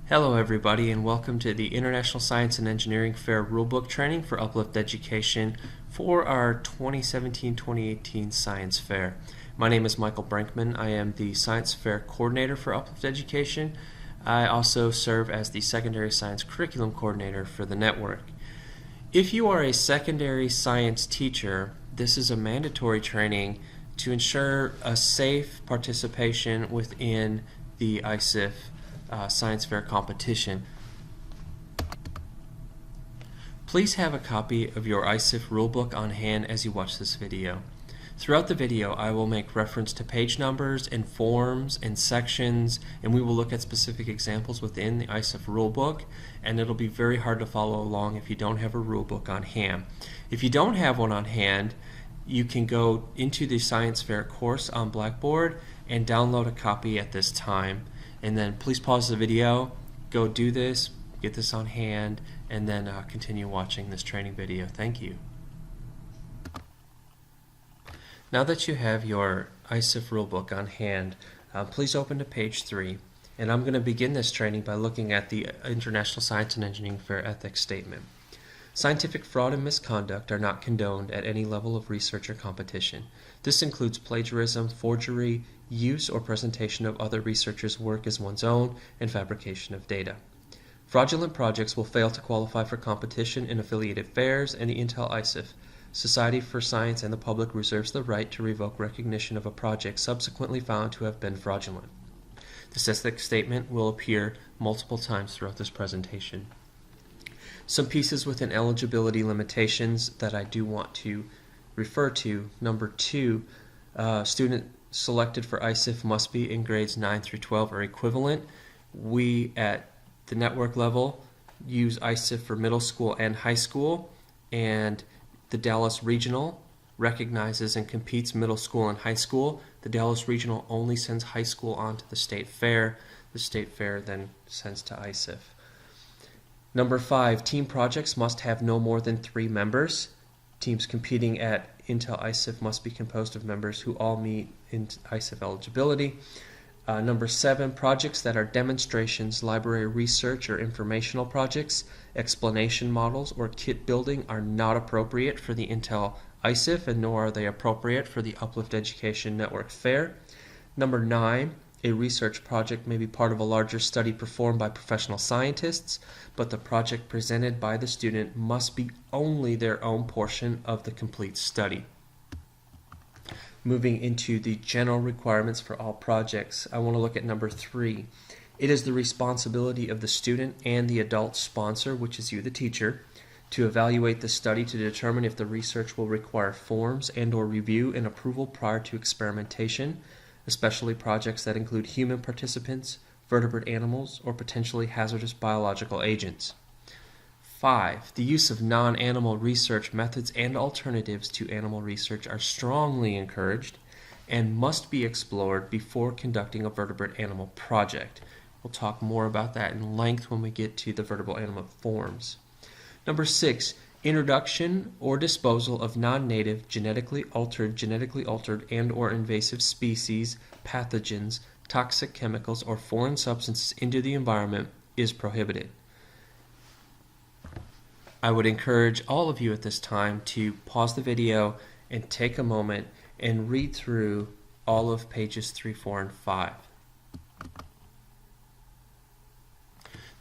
Hello everybody and welcome to the International Science and Engineering Fair Rulebook Training for Uplift Education for our 2017-2018 Science Fair. My name is Michael Brinkman. I am the Science Fair Coordinator for Uplift Education. I also serve as the Secondary Science Curriculum Coordinator for the network. If you are a secondary science teacher, this is a mandatory training to ensure a safe participation within the ISEF Science Fair competition. Please have a copy of your ISEF rulebook on hand as you watch this video. Throughout the video, I will make reference to page numbers and forms and sections, and we will look at specific examples within the ISEF rulebook, and it'll be very hard to follow along if you don't have a rulebook on hand. If you don't have one on hand, you can go into the Science Fair course on Blackboard and download a copy at this time. And then please pause the video, go do this, get this on hand, and then continue watching this training video. Thank you. Now that you have your ISEF rulebook on hand, please open to page 3. And I'm going to begin this training by looking at the International Science and Engineering Fair Ethics Statement. Scientific fraud and misconduct are not condoned at any level of research or competition. This includes plagiarism, forgery, use or presentation of other researchers' work as one's own, and fabrication of data. Fraudulent projects will fail to qualify for competition in affiliated fairs, and the Intel ISEF Society for Science and the public reserves the right to revoke recognition of a project subsequently found to have been fraudulent. This ethics statement will appear multiple times throughout this presentation. Some pieces within eligibility limitations that I do want to refer to. Number 2, student selected for ISEF must be in grades 9 through 12 or equivalent. We at the network level use ISEF for middle school and high school, and the Dallas Regional recognizes and competes middle school and high school. The Dallas Regional only sends high school on to the state fair. The state fair then sends to ISEF. Number 5, team projects must have no more than 3 members. Teams competing at Intel ISEF must be composed of members who all meet in ISEF eligibility. Number 7, projects that are demonstrations, library research, or informational projects, explanation models, or kit building are not appropriate for the Intel ISEF, and nor are they appropriate for the Uplift Education Network Fair. Number 9, a research project may be part of a larger study performed by professional scientists, but the project presented by the student must be only their own portion of the complete study. Moving into the general requirements for all projects, I want to look at number 3. It is the responsibility of the student and the adult sponsor, which is you, the teacher, to evaluate the study to determine if the research will require forms and/or review and approval prior to experimentation, especially projects that include human participants, vertebrate animals, or potentially hazardous biological agents. 5. The use of non-animal research methods and alternatives to animal research are strongly encouraged and must be explored before conducting a vertebrate animal project. We'll talk more about that in length when we get to the vertebrate animal forms. Number 6. Introduction or disposal of non-native, genetically altered, and/or invasive species, pathogens, toxic chemicals, or foreign substances into the environment is prohibited. I would encourage all of you at this time to pause the video and take a moment and read through all of pages 3, 4, and 5.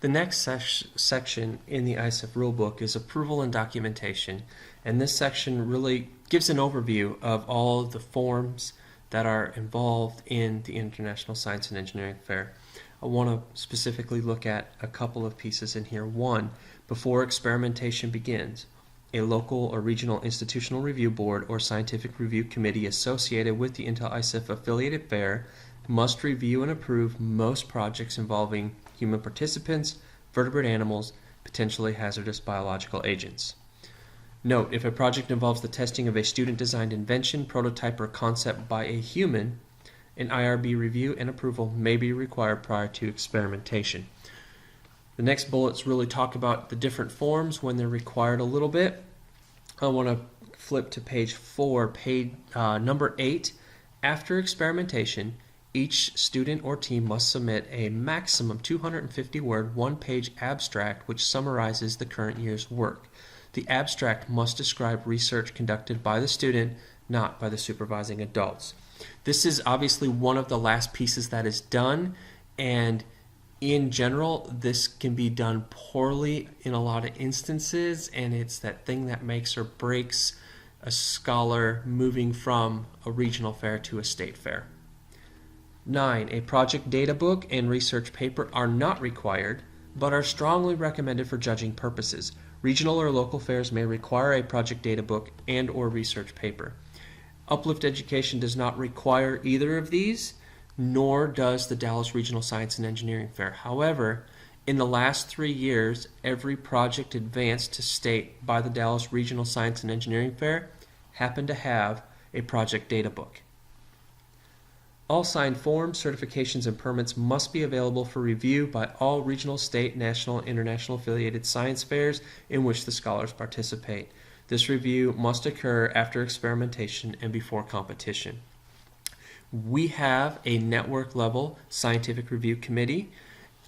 The next section in the ISEF rulebook is approval and documentation, and this section really gives an overview of all of the forms that are involved in the International Science and Engineering Fair. I want to specifically look at a couple of pieces in here. 1, before experimentation begins, a local or regional institutional review board or scientific review committee associated with the Intel ISEF affiliated fair must review and approve most projects involving human participants, vertebrate animals, potentially hazardous biological agents. Note, if a project involves the testing of a student-designed invention, prototype, or concept by a human, an IRB review and approval may be required prior to experimentation. The next bullets really talk about the different forms when they're required a little bit. I want to flip to page 4, number 8. After experimentation, Each student or team must submit a maximum 250-word, one-page abstract which summarizes the current year's work. The abstract must describe research conducted by the student, not by the supervising adults. This is obviously one of the last pieces that is done, and in general, this can be done poorly in a lot of instances, and it's that thing that makes or breaks a scholar moving from a regional fair to a state fair. 9. A project data book and research paper are not required, but are strongly recommended for judging purposes. Regional or local fairs may require a project data book and or research paper. Uplift Education does not require either of these, nor does the Dallas Regional Science and Engineering Fair. However, in the last 3 years, every project advanced to state by the Dallas Regional Science and Engineering Fair happened to have a project data book. All signed forms, certifications, and permits must be available for review by all regional, state, national, and international affiliated science fairs in which the scholars participate. This review must occur after experimentation and before competition. We have a network-level scientific review committee.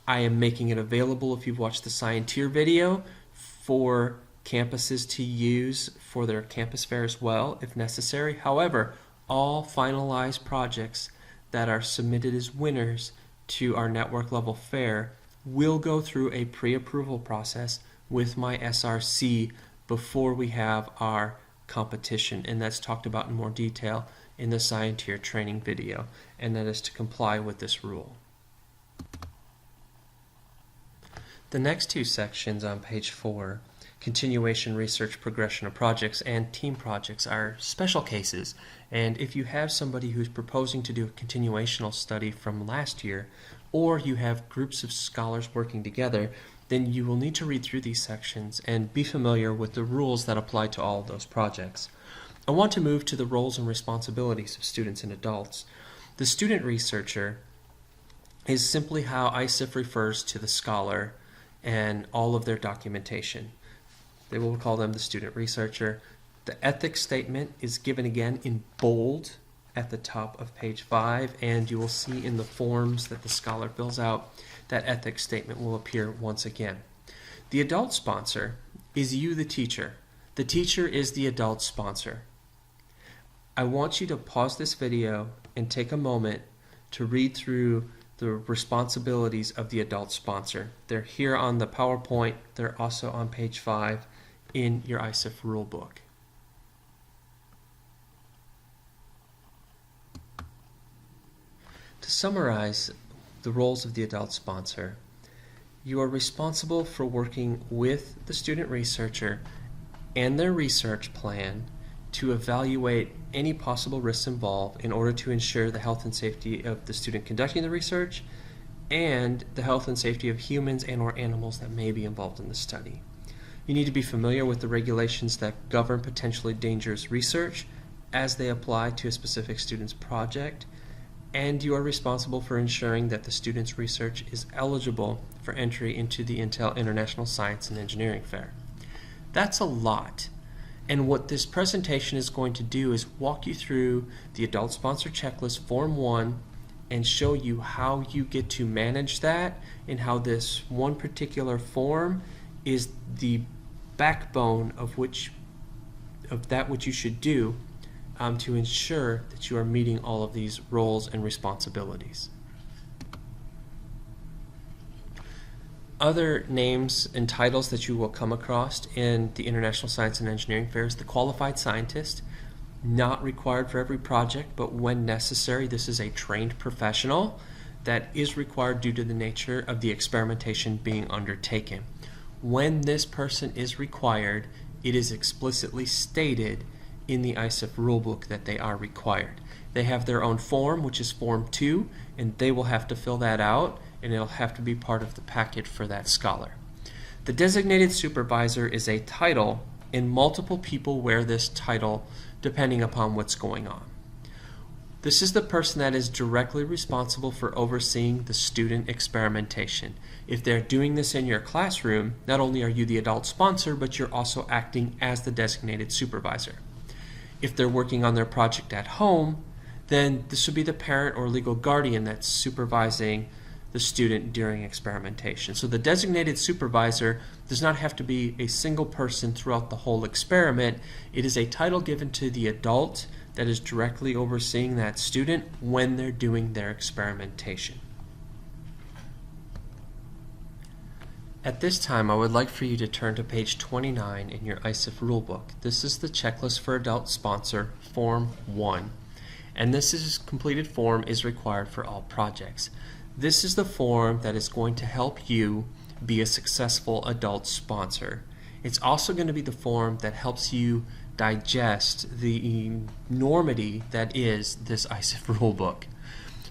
I am making it available, if you've watched the Scienteer video, for campuses to use for their campus fair as well, if necessary. However, all finalized projects that are submitted as winners to our network level fair will go through a pre-approval process with my SRC before we have our competition, and that's talked about in more detail in the Scienteer training video, and that is to comply with this rule. The next two sections on page 4, continuation, research, progression of projects, and team projects, are special cases. And if you have somebody who's proposing to do a continuational study from last year, or you have groups of scholars working together, then you will need to read through these sections and be familiar with the rules that apply to all of those projects. I want to move to the roles and responsibilities of students and adults. The student researcher is simply how ISEF refers to the scholar and all of their documentation. They will call them the student researcher. The ethics statement is given again in bold at the top of page 5, and you will see in the forms that the scholar fills out that ethics statement will appear once again. The adult sponsor is you, the teacher. The teacher is the adult sponsor. I want you to pause this video and take a moment to read through the responsibilities of the adult sponsor. They're here on the PowerPoint. They're also on page 5 in your ISEF rulebook. To summarize the roles of the adult sponsor, you are responsible for working with the student researcher and their research plan to evaluate any possible risks involved in order to ensure the health and safety of the student conducting the research and the health and safety of humans and or animals that may be involved in the study. You need to be familiar with the regulations that govern potentially dangerous research as they apply to a specific student's project, and you are responsible for ensuring that the student's research is eligible for entry into the Intel International Science and Engineering Fair. That's a lot. And what this presentation is going to do is walk you through the adult sponsor checklist form 1 and show you how you get to manage that and how this one particular form is the backbone of that which you should do to ensure that you are meeting all of these roles and responsibilities. Other names and titles that you will come across in the International Science and Engineering Fair is the Qualified Scientist, not required for every project, but when necessary, this is a trained professional that is required due to the nature of the experimentation being undertaken. When this person is required, it is explicitly stated in the ISEF rulebook that they are required. They have their own form, which is Form 2, and they will have to fill that out, and it'll have to be part of the packet for that scholar. The designated supervisor is a title, and multiple people wear this title depending upon what's going on. This is the person that is directly responsible for overseeing the student experimentation. If they're doing this in your classroom, not only are you the adult sponsor, but you're also acting as the designated supervisor. If they're working on their project at home, then this would be the parent or legal guardian that's supervising the student during experimentation. So the designated supervisor does not have to be a single person throughout the whole experiment. It is a title given to the adult that is directly overseeing that student when they're doing their experimentation. At this time, I would like for you to turn to page 29 in your ISEF rulebook. This is the checklist for adult sponsor, Form 1. And this completed form is required for all projects. This is the form that is going to help you be a successful adult sponsor. It's also going to be the form that helps you digest the enormity that is this ISEF rulebook.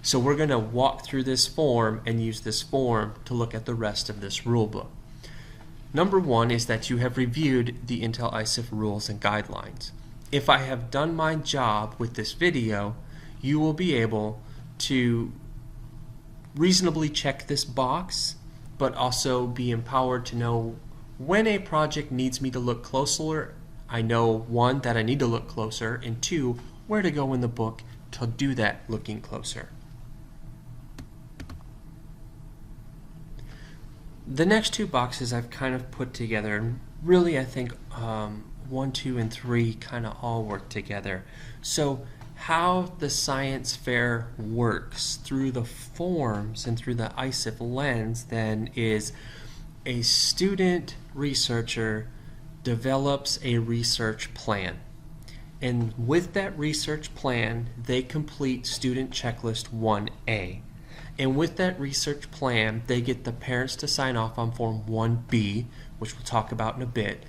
So we're going to walk through this form and use this form to look at the rest of this rulebook. Number one is that you have reviewed the Intel ISEF rules and guidelines. If I have done my job with this video, you will be able to reasonably check this box, but also be empowered to know when a project needs me to look closer. I know, one, that I need to look closer, and two, where to go in the book to do that looking closer. The next two boxes I've kind of put together, and really I think 1, 2, and 3 kind of all work together. So how the science fair works through the forms and through the ISEF lens then is a student researcher develops a research plan. And with that research plan, they complete student checklist 1A. And with that research plan, they get the parents to sign off on Form 1B, which we'll talk about in a bit.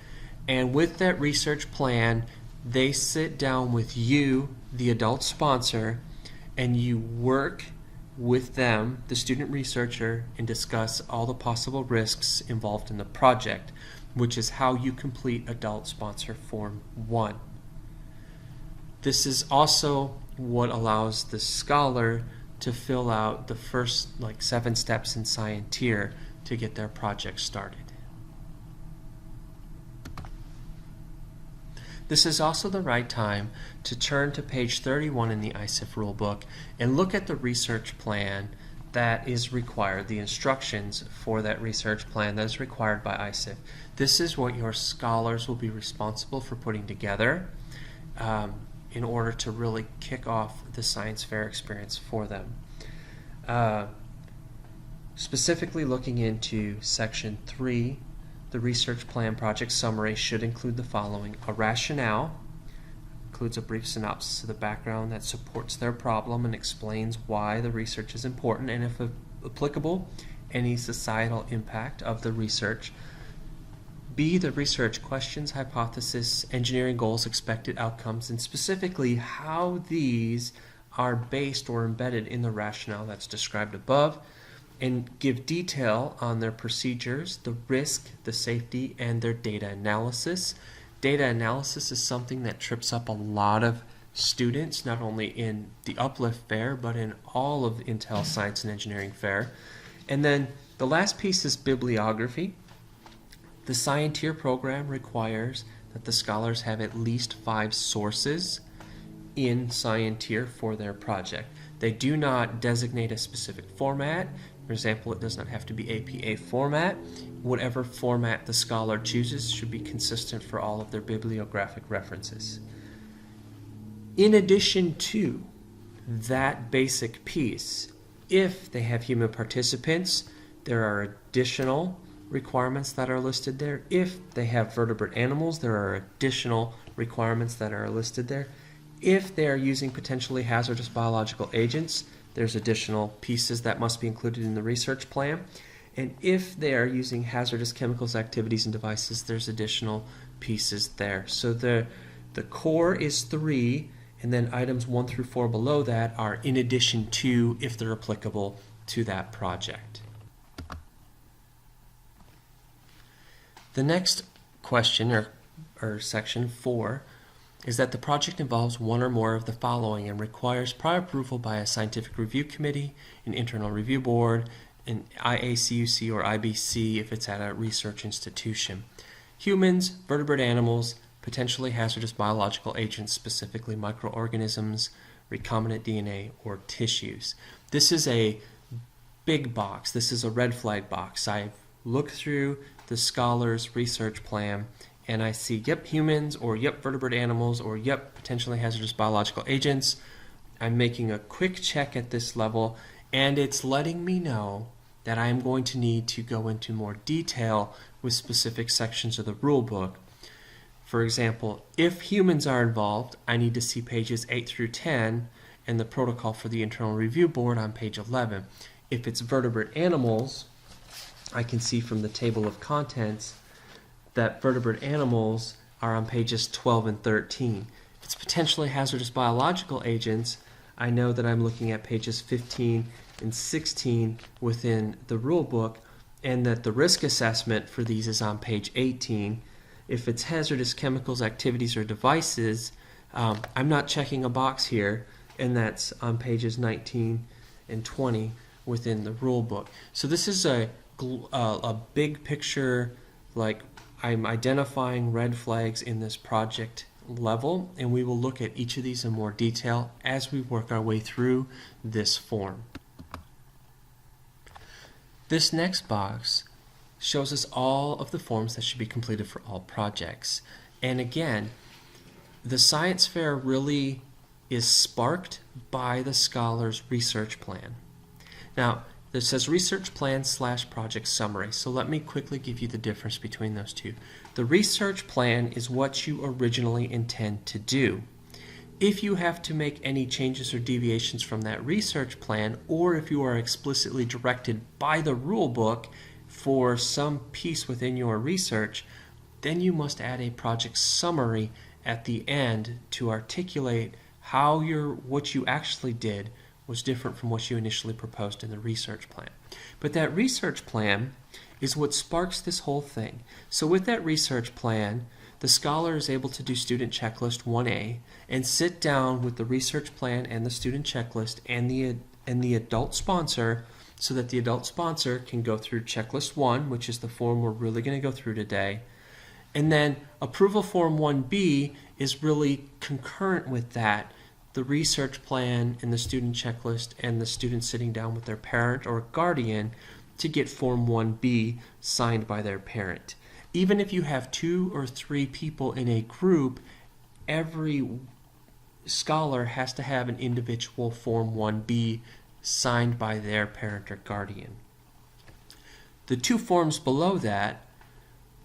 And with that research plan, they sit down with you, the adult sponsor, and you work with them, the student researcher, and discuss all the possible risks involved in the project, which is how you complete adult sponsor Form 1. This is also what allows the scholar to fill out the first 7 steps in Scienteer to get their project started. This is also the right time to turn to page 31 in the ISEF rulebook and look at the research plan that is required, the instructions for that research plan that is required by ISEF. This is what your scholars will be responsible for putting together in order to really kick off the science fair experience for them. Specifically looking into section 3, the research plan project summary should include the following: a rationale, includes a brief synopsis of the background that supports their problem and explains why the research is important and, if applicable, any societal impact of the research. B, the research questions, hypothesis, engineering goals, expected outcomes, and specifically how these are based or embedded in the rationale that's described above, and give detail on their procedures, the risk, the safety, and their data analysis. Data analysis is something that trips up a lot of students, not only in the Uplift Fair, but in all of Intel Science and Engineering Fair. And then the last piece is bibliography. The Scienteer program requires that the scholars have at least 5 sources in Scienteer for their project. They do not designate a specific format. For example, it does not have to be APA format. Whatever format the scholar chooses should be consistent for all of their bibliographic references. In addition to that basic piece, if they have human participants, there are additional requirements that are listed there. If they have vertebrate animals, there are additional requirements that are listed there. If they are using potentially hazardous biological agents, there's additional pieces that must be included in the research plan. And if they are using hazardous chemicals, activities, and devices, there's additional pieces there. So the core is 3, and then items 1 through 4 below that are in addition to, if they're applicable to that project. The next question, or section 4, is that the project involves one or more of the following and requires prior approval by a scientific review committee, an internal review board, an IACUC or IBC if it's at a research institution. Humans, vertebrate animals, potentially hazardous biological agents, specifically microorganisms, recombinant DNA, or tissues. This is a big box. This is a red flag box. I've looked through the scholar's research plan and I see, yep, humans, or yep, vertebrate animals, or yep, potentially hazardous biological agents. I'm making a quick check at this level, and it's letting me know that I'm going to need to go into more detail with specific sections of the rule book. For example, if humans are involved, I need to see pages 8 through 10 and the protocol for the internal review board on page 11. If it's vertebrate animals, I can see from the table of contents that vertebrate animals are on pages 12 and 13. If it's potentially hazardous biological agents, I know that I'm looking at pages 15 and 16 within the rule book, and that the risk assessment for these is on page 18. If it's hazardous chemicals, activities, or devices, I'm not checking a box here, and that's on pages 19 and 20 within the rule book. So this is a big picture, like I'm identifying red flags in this project level, and we will look at each of these in more detail as we work our way through this form. This next box shows us all of the forms that should be completed for all projects. And again, the science fair really is sparked by the scholar's research plan. Now, this says research plan / project summary. So let me quickly give you the difference between those two. The research plan is what you originally intend to do. If you have to make any changes or deviations from that research plan, or if you are explicitly directed by the rule book for some piece within your research, then you must add a project summary at the end to articulate how what you actually did was different from what you initially proposed in the research plan. But that research plan is what sparks this whole thing. So with that research plan, the scholar is able to do student checklist 1A and sit down with the research plan and the student checklist and the adult sponsor, so that the adult sponsor can go through checklist 1, which is the form we're really going to go through today. And then approval form 1B is really concurrent with that, the research plan and the student checklist, and the student sitting down with their parent or guardian to get form 1B signed by their parent. Even if you have 2 or 3 people in a group, every scholar has to have an individual form 1B signed by their parent or guardian. The 2 forms below that,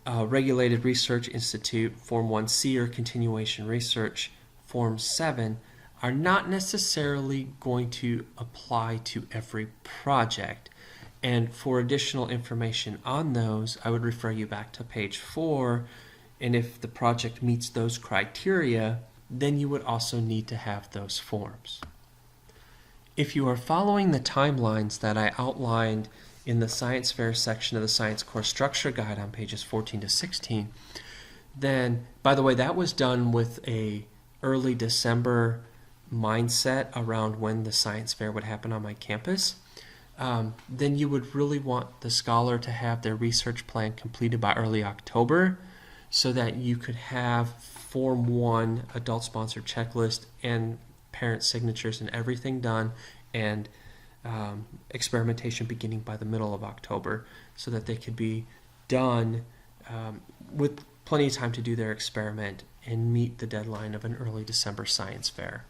Regulated Research Institute, Form 1C, or Continuation Research, Form 7, are not necessarily going to apply to every project. And for additional information on those, I would refer you back to page 4, and if the project meets those criteria, then you would also need to have those forms. If you are following the timelines that I outlined in the science fair section of the Science Course Structure Guide on pages 14 to 16, then, by the way, that was done with a early December mindset around when the science fair would happen on my campus. Then you would really want the scholar to have their research plan completed by early October, so that you could have Form 1 adult sponsored checklist and parent signatures and everything done, and experimentation beginning by the middle of October, so that they could be done with plenty of time to do their experiment and meet the deadline of an early December science fair.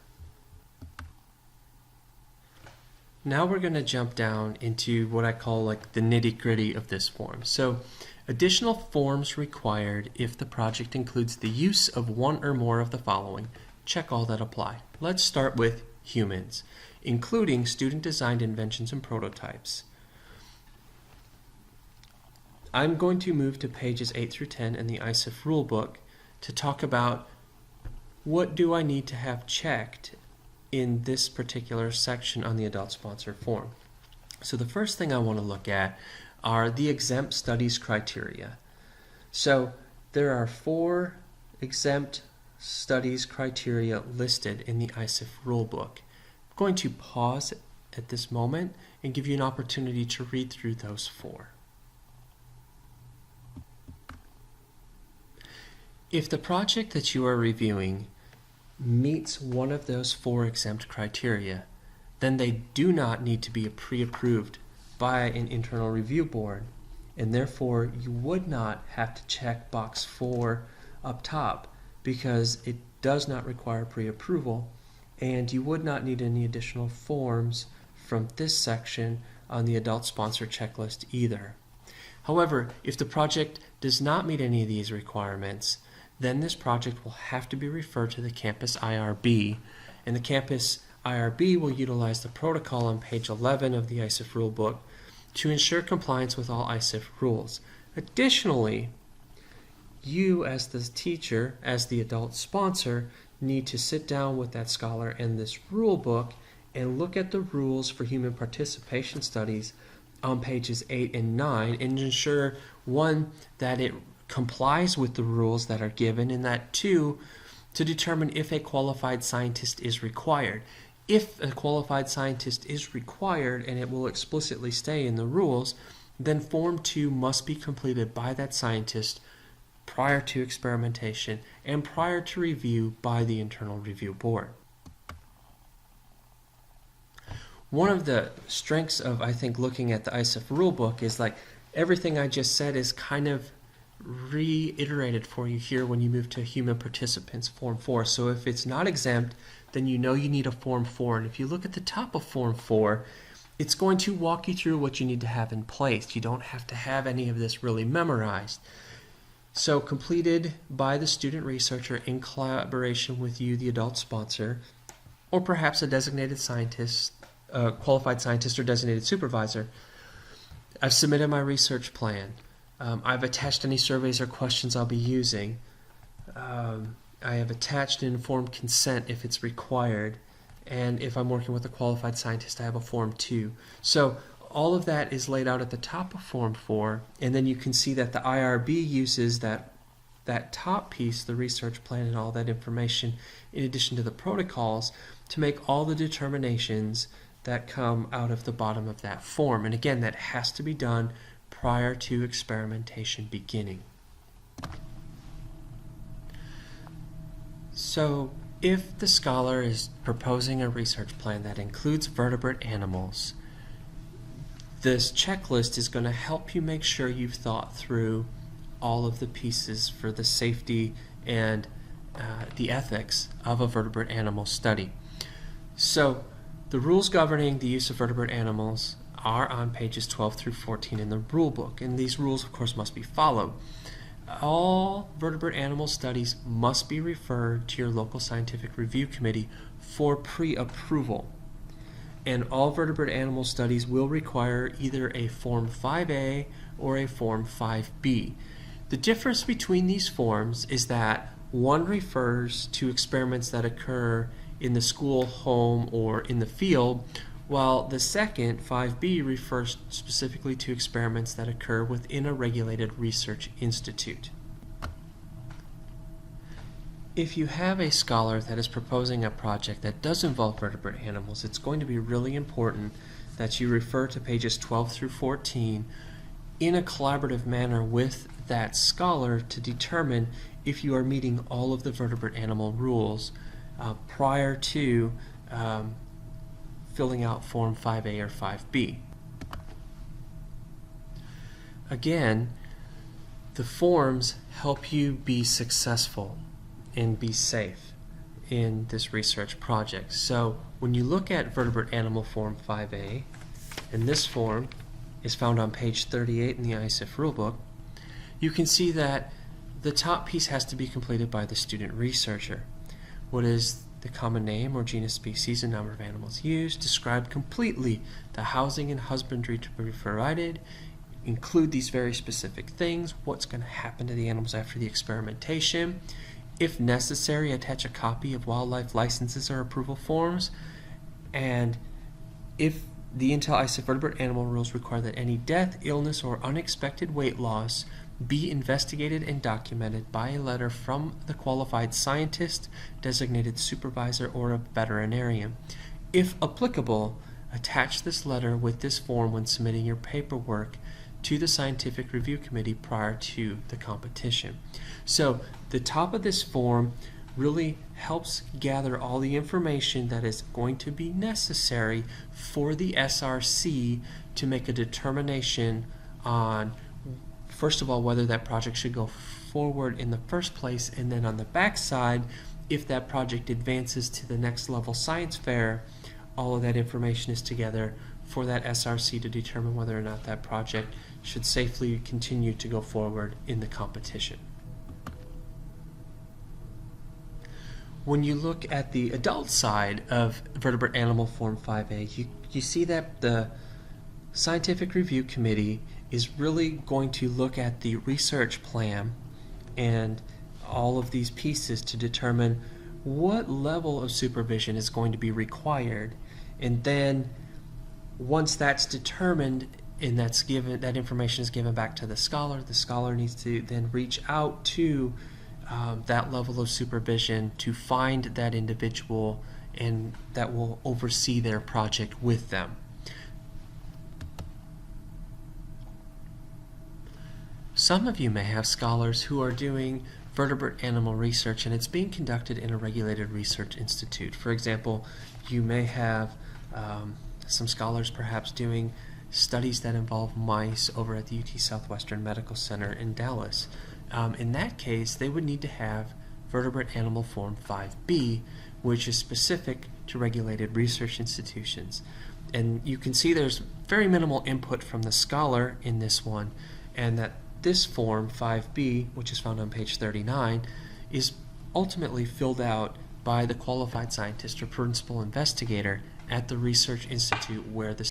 Now we're going to jump down into what I call like the nitty-gritty of this form. So, additional forms required if the project includes the use of one or more of the following. Check all that apply. Let's start with humans, including student-designed inventions and prototypes. I'm going to move to pages 8 through 10 in the ISEF rulebook to talk about what do I need to have checked in this particular section on the adult sponsor form. So the first thing I want to look at are the exempt studies criteria. So there are 4 exempt studies criteria listed in the ISEF rulebook. I'm going to pause at this moment and give you an opportunity to read through those 4. If the project that you are reviewing meets one of those 4 exempt criteria, then they do not need to be pre-approved by an internal review board, and therefore you would not have to check box 4 up top because it does not require pre-approval, and you would not need any additional forms from this section on the adult sponsor checklist either. However, if the project does not meet any of these requirements, then this project will have to be referred to the campus IRB, and the campus IRB will utilize the protocol on page 11 of the ISEF rulebook to ensure compliance with all ISEF rules. Additionally, you as the teacher, as the adult sponsor, need to sit down with that scholar and this rulebook and look at the rules for human participation studies on pages 8 and 9 and ensure, 1, that it complies with the rules that are given, and that 2, to determine if a qualified scientist is required. If a qualified scientist is required, and it will explicitly stay in the rules, then Form 2 must be completed by that scientist prior to experimentation and prior to review by the internal review board. One of the strengths of, I think, looking at the ISEF rulebook is like everything I just said is kind of reiterated for you here when you move to human participants Form 4. So if it's not exempt, then you know you need a Form 4. And if you look at the top of Form 4, it's going to walk you through what you need to have in place. You don't have to have any of this really memorized. So completed by the student researcher in collaboration with you, the adult sponsor, or perhaps a designated scientist, qualified scientist or designated supervisor. I've submitted my research plan. I've attached any surveys or questions I'll be using. I have attached an informed consent if it's required. And if I'm working with a qualified scientist, I have a Form 2. So all of that is laid out at the top of Form 4. And then you can see that the IRB uses that top piece, the research plan and all that information, in addition to the protocols, to make all the determinations that come out of the bottom of that form. And again, that has to be done prior to experimentation beginning. So if the scholar is proposing a research plan that includes vertebrate animals, this checklist is going to help you make sure you've thought through all of the pieces for the safety and the ethics of a vertebrate animal study. So the rules governing the use of vertebrate animals are on pages 12 through 14 in the rule book, and these rules, of course, must be followed. All vertebrate animal studies must be referred to your local scientific review committee for pre-approval, and all vertebrate animal studies will require either a Form 5A or a Form 5B. The difference between these forms is that one refers to experiments that occur in the school, home, or in the field, while the second, 5B, refers specifically to experiments that occur within a regulated research institute. If you have a scholar that is proposing a project that does involve vertebrate animals, it's going to be really important that you refer to pages 12 through 14 in a collaborative manner with that scholar to determine if you are meeting all of the vertebrate animal rules prior to filling out Form 5A or 5B. Again, the forms help you be successful and be safe in this research project. So when you look at vertebrate animal Form 5A, and this form is found on page 38 in the ISEF rulebook, you can see that the top piece has to be completed by the student researcher. What is the common name or genus, species, and number of animals used? Describe completely the housing and husbandry to be provided. Include these very specific things. What's going to happen to the animals after the experimentation? If necessary, attach a copy of wildlife licenses or approval forms. And if the Intel ISEF vertebrate animal rules require that any death, illness, or unexpected weight loss be investigated and documented by a letter from the qualified scientist, designated supervisor, or a veterinarian. If applicable, attach this letter with this form when submitting your paperwork to the scientific review committee prior to the competition. So the top of this form really helps gather all the information that is going to be necessary for the SRC to make a determination on, first of all, whether that project should go forward in the first place, and then on the back side, if that project advances to the next level science fair, all of that information is together for that SRC to determine whether or not that project should safely continue to go forward in the competition. When you look at the adult side of Vertebrate Animal Form 5A, you see that the Scientific Review Committee is really going to look at the research plan and all of these pieces to determine what level of supervision is going to be required. And then once that's determined and that's given, that information is given back to the scholar needs to then reach out to that level of supervision to find that individual and that will oversee their project with them. Some of you may have scholars who are doing vertebrate animal research and it's being conducted in a regulated research institute. For example, you may have some scholars perhaps doing studies that involve mice over at the UT Southwestern Medical Center in Dallas. In that case, they would need to have Vertebrate Animal Form 5B, which is specific to regulated research institutions. And you can see there's very minimal input from the scholar in this one, and that this form 5B, which is found on page 39, is ultimately filled out by the qualified scientist or principal investigator at the research institute where the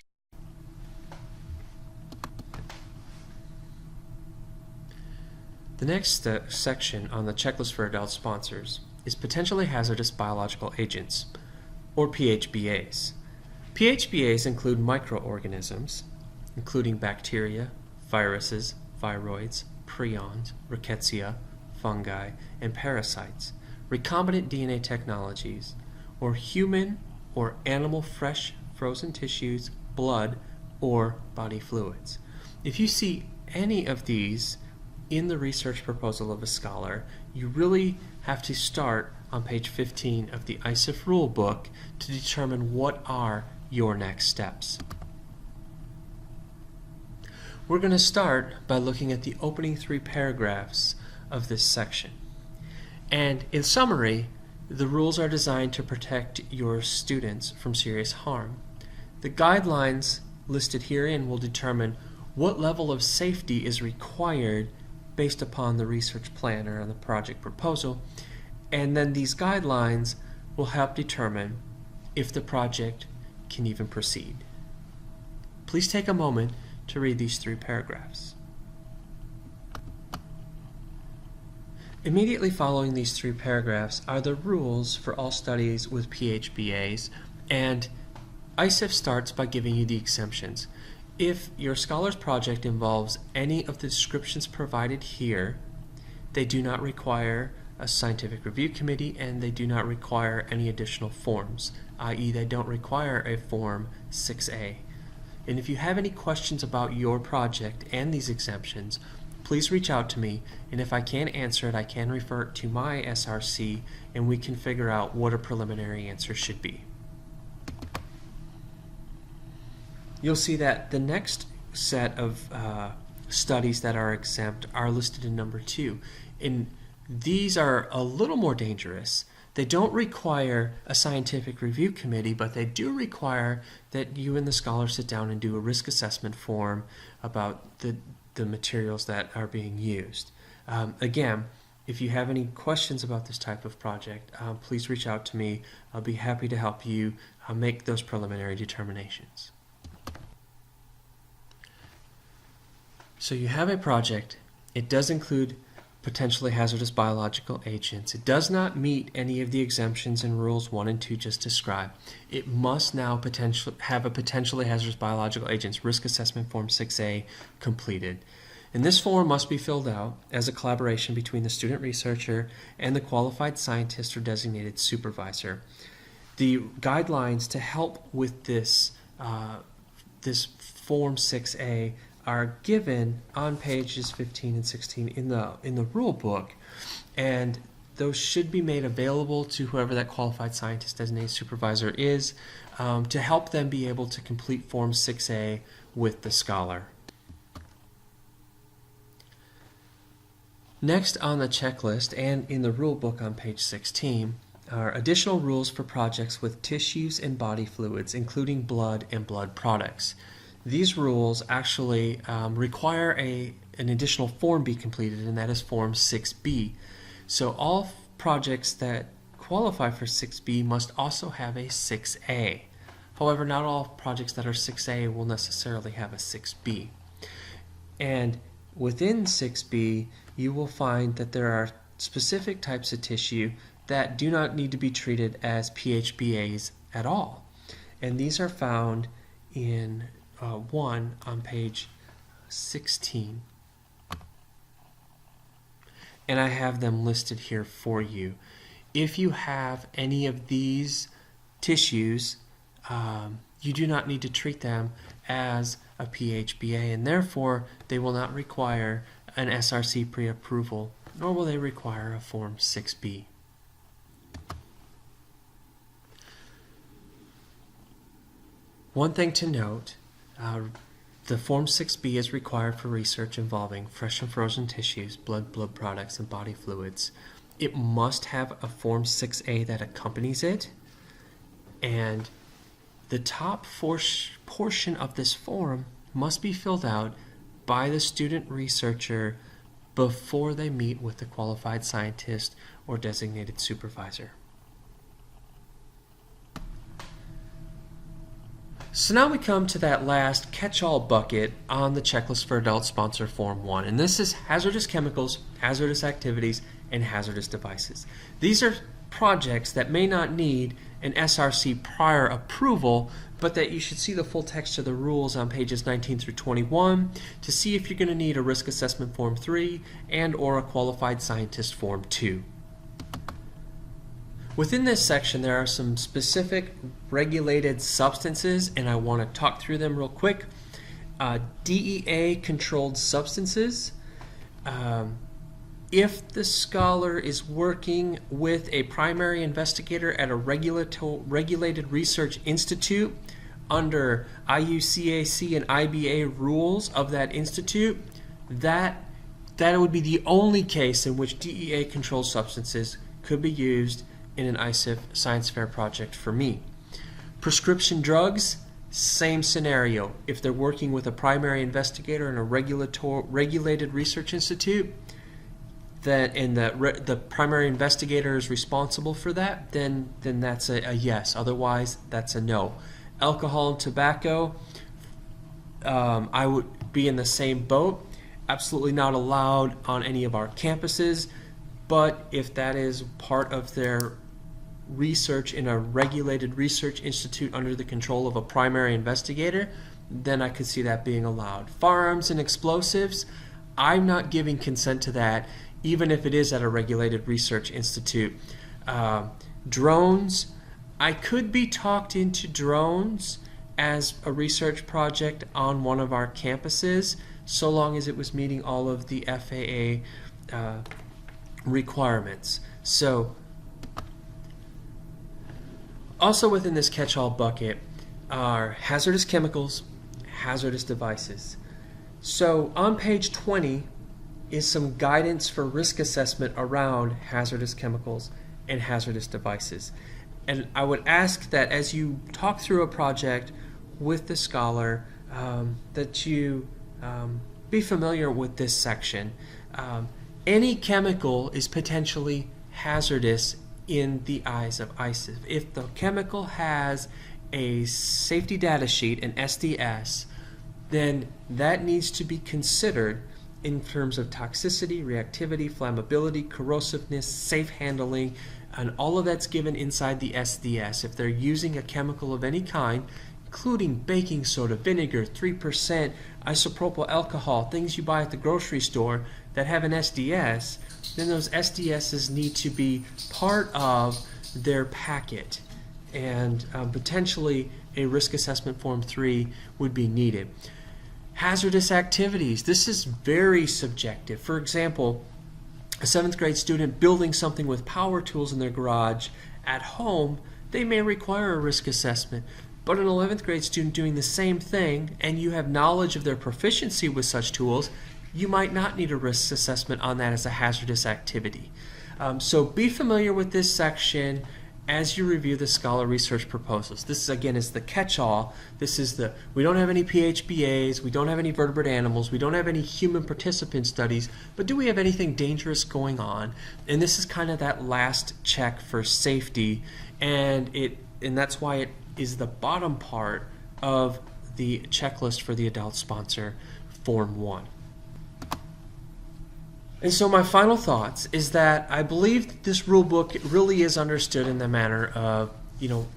next section on the checklist for adult sponsors is potentially hazardous biological agents, or PHBAs. PHBAs include microorganisms, including bacteria, viruses, viroids, prions, rickettsia, fungi, and parasites, recombinant DNA technologies, or human or animal fresh frozen tissues, blood, or body fluids. If you see any of these in the research proposal of a scholar, you really have to start on page 15 of the ISEF rule book to determine what are your next steps. We're going to start by looking at the opening 3 paragraphs of this section. And in summary, the rules are designed to protect your students from serious harm. The guidelines listed herein will determine what level of safety is required based upon the research plan or the project proposal, and then these guidelines will help determine if the project can even proceed. Please take a moment to read these 3 paragraphs. Immediately following these 3 paragraphs are the rules for all studies with PHBAs, and ISEF starts by giving you the exemptions. If your scholar's project involves any of the descriptions provided here, they do not require a scientific review committee and they do not require any additional forms, i.e. they don't require a Form 6A. And if you have any questions about your project and these exemptions, please reach out to me, and if I can't answer it, I can refer it to my SRC and we can figure out what a preliminary answer should be. You'll see that the next set of studies that are exempt are listed in number 2. And these are a little more dangerous. They don't require a scientific review committee, but they do require that you and the scholar sit down and do a risk assessment form about the materials that are being used. Again, if you have any questions about this type of project, please reach out to me. I'll be happy to help you make those preliminary determinations. So you have a project. It does include potentially hazardous biological agents. It does not meet any of the exemptions in rules 1 and 2 just described. It must now have a potentially hazardous biological agents risk assessment form 6A completed. And this form must be filled out as a collaboration between the student researcher and the qualified scientist or designated supervisor. The guidelines to help with this form 6A are given on pages 15 and 16 in the rule book, and those should be made available to whoever that qualified scientist designated supervisor is, to help them be able to complete Form 6A with the scholar. Next on the checklist and in the rule book on page 16 are additional rules for projects with tissues and body fluids, including blood and blood products. These rules actually require an additional form be completed, and that is Form 6B. So all projects that qualify for 6B must also have a 6A. However, not all projects that are 6A will necessarily have a 6B. And within 6B, you will find that there are specific types of tissue that do not need to be treated as PHBAs at all. And these are found in 1 on page 16. And I have them listed here for you. If you have any of these tissues, you do not need to treat them as a PHBA, and therefore they will not require an SRC pre-approval, nor will they require a Form 6B. One thing to note, the Form 6B is required for research involving fresh and frozen tissues, blood products, and body fluids. It must have a Form 6A that accompanies it, and the top portion of this form must be filled out by the student researcher before they meet with the qualified scientist or designated supervisor. So now we come to that last catch-all bucket on the checklist for adult sponsor Form 1, and this is hazardous chemicals, hazardous activities, and hazardous devices. These are projects that may not need an SRC prior approval, but that you should see the full text of the rules on pages 19 through 21 to see if you're going to need a risk assessment Form 3 and or a qualified scientist Form 2. Within this section, there are some specific regulated substances, and I want to talk through them real quick. DEA-controlled substances. If the scholar is working with a primary investigator at a regulated research institute under IUCAC and IBA rules of that institute, that would be the only case in which DEA-controlled substances could be used in an ISEF science fair project for me. Prescription drugs, same scenario. If they're working with a primary investigator in a regulated research institute, and the primary investigator is responsible for that, then that's a yes. Otherwise, that's a no. Alcohol and tobacco, I would be in the same boat. Absolutely not allowed on any of our campuses, but if that is part of their research in a regulated research institute under the control of a primary investigator, then I could see that being allowed. Firearms and explosives, I'm not giving consent to that, even if it is at a regulated research institute. Drones, I could be talked into drones as a research project on one of our campuses, so long as it was meeting all of the FAA requirements. So, also within this catch-all bucket are hazardous chemicals, hazardous devices. So on page 20 is some guidance for risk assessment around hazardous chemicals and hazardous devices. And I would ask that as you talk through a project with the scholar, that you be familiar with this section. Any chemical is potentially hazardous in the eyes of ISEF. If the chemical has a safety data sheet, an SDS, then that needs to be considered in terms of toxicity, reactivity, flammability, corrosiveness, safe handling, and all of that's given inside the SDS. If they're using a chemical of any kind, including baking soda, vinegar, 3% isopropyl alcohol, things you buy at the grocery store that have an SDS, then those SDSs need to be part of their packet, and potentially a risk assessment Form 3 would be needed. Hazardous activities, this is very subjective. For example, a 7th grade student building something with power tools in their garage at home, they may require a risk assessment. But an 11th grade student doing the same thing, and you have knowledge of their proficiency with such tools, you might not need a risk assessment on that as a hazardous activity. So be familiar with this section as you review the Scholar Research Proposals. This, again, is the catch-all. This is we don't have any PHBAs, we don't have any vertebrate animals, we don't have any human participant studies, but do we have anything dangerous going on? And this is kind of that last check for safety, and that's why it is the bottom part of the checklist for the adult sponsor, Form 1. And so my final thoughts is that I believe that this rule book really is understood in the manner of,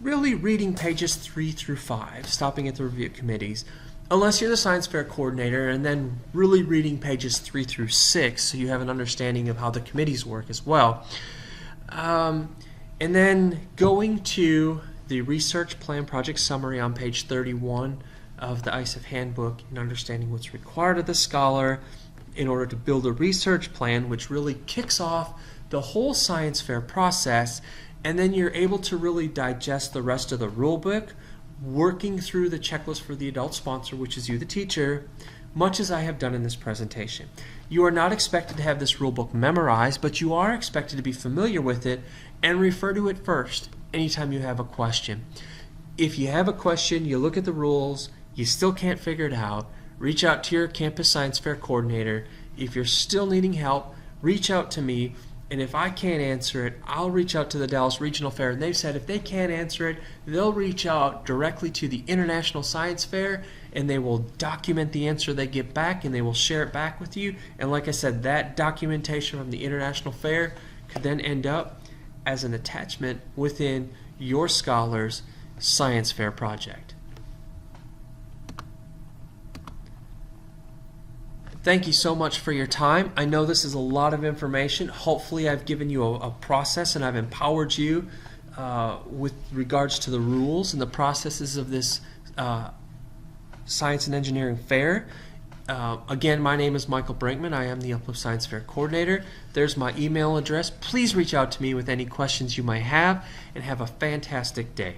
really reading pages 3 through 5, stopping at the review committees, unless you're the science fair coordinator, and then really reading pages 3 through 6 so you have an understanding of how the committees work as well. And then going to the research plan project summary on page 31 of the ISEF handbook and understanding what's required of the scholar in order to build a research plan, which really kicks off the whole science fair process, and then you're able to really digest the rest of the rule book, working through the checklist for the adult sponsor, which is you, the teacher, much as I have done in this presentation. You are not expected to have this rule book memorized, but you are expected to be familiar with it and refer to it first anytime you have a question. If you have a question, you look at the rules, you still can't figure it out, reach out to your campus science fair coordinator. If you're still needing help, reach out to me, and if I can't answer it, I'll reach out to the Dallas Regional Fair, and they've said if they can't answer it, they'll reach out directly to the International Science Fair, and they will document the answer they get back, and they will share it back with you. And like I said, that documentation from the International Fair could then end up as an attachment within your scholar's science fair project. Thank you so much for your time. I know this is a lot of information. Hopefully I've given you a process and I've empowered you with regards to the rules and the processes of this Science and Engineering Fair. Again, my name is Michael Brinkman. I am the Uplift Science Fair Coordinator. There's my email address. Please reach out to me with any questions you might have, and have a fantastic day.